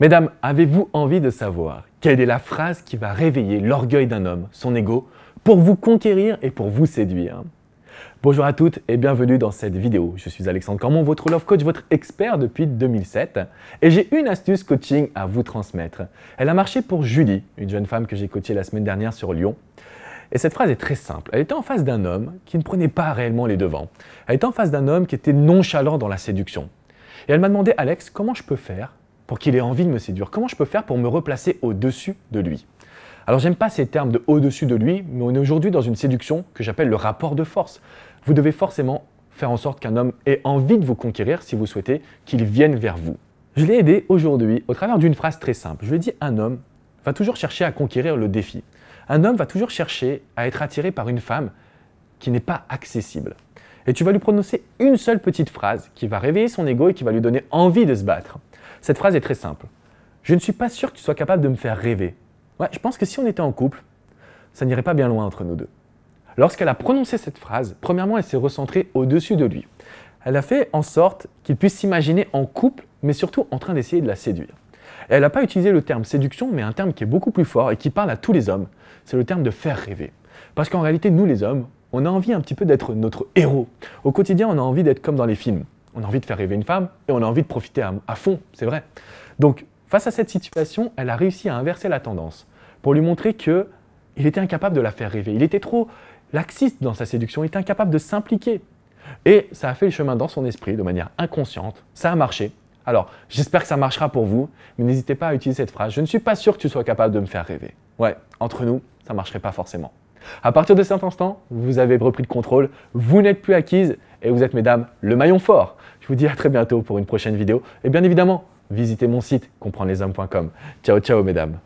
Mesdames, avez-vous envie de savoir quelle est la phrase qui va réveiller l'orgueil d'un homme, son ego, pour vous conquérir et pour vous séduire? Bonjour à toutes et bienvenue dans cette vidéo. Je suis Alexandre Cormon, votre love coach, votre expert depuis 2007 et j'ai une astuce coaching à vous transmettre. Elle a marché pour Julie, une jeune femme que j'ai coachée la semaine dernière sur Lyon. Et cette phrase est très simple. Elle était en face d'un homme qui ne prenait pas réellement les devants. Elle était en face d'un homme qui était nonchalant dans la séduction. Et elle m'a demandé, Alex, comment je peux faire pour qu'il ait envie de me séduire? Comment je peux faire pour me replacer au-dessus de lui? Alors j'aime pas ces termes de au-dessus de lui, mais on est aujourd'hui dans une séduction que j'appelle le rapport de force. Vous devez forcément faire en sorte qu'un homme ait envie de vous conquérir si vous souhaitez qu'il vienne vers vous. Je l'ai aidé aujourd'hui au travers d'une phrase très simple. Je lui ai dit, un homme va toujours chercher à conquérir le défi. Un homme va toujours chercher à être attiré par une femme qui n'est pas accessible. Et tu vas lui prononcer une seule petite phrase qui va réveiller son ego et qui va lui donner envie de se battre. Cette phrase est très simple. Je ne suis pas sûr que tu sois capable de me faire rêver. Ouais, je pense que si on était en couple, ça n'irait pas bien loin entre nous deux. Lorsqu'elle a prononcé cette phrase, premièrement, elle s'est recentrée au-dessus de lui. Elle a fait en sorte qu'il puisse s'imaginer en couple, mais surtout en train d'essayer de la séduire. Et elle n'a pas utilisé le terme séduction, mais un terme qui est beaucoup plus fort et qui parle à tous les hommes. C'est le terme de faire rêver. Parce qu'en réalité, nous les hommes, on a envie un petit peu d'être notre héros. Au quotidien, on a envie d'être comme dans les films. On a envie de faire rêver une femme et on a envie de profiter à fond, c'est vrai. Donc, face à cette situation, elle a réussi à inverser la tendance pour lui montrer qu'il était incapable de la faire rêver. Il était trop laxiste dans sa séduction, il était incapable de s'impliquer. Et ça a fait le chemin dans son esprit de manière inconsciente. Ça a marché. Alors, j'espère que ça marchera pour vous, mais n'hésitez pas à utiliser cette phrase. Je ne suis pas sûr que tu sois capable de me faire rêver. Ouais, entre nous, ça ne marcherait pas forcément. À partir de cet instant, vous avez repris le contrôle, vous n'êtes plus acquise et vous êtes, mesdames, le maillon fort. Je vous dis à très bientôt pour une prochaine vidéo. Et bien évidemment, visitez mon site comprendreleshommes.com. Ciao, ciao, mesdames.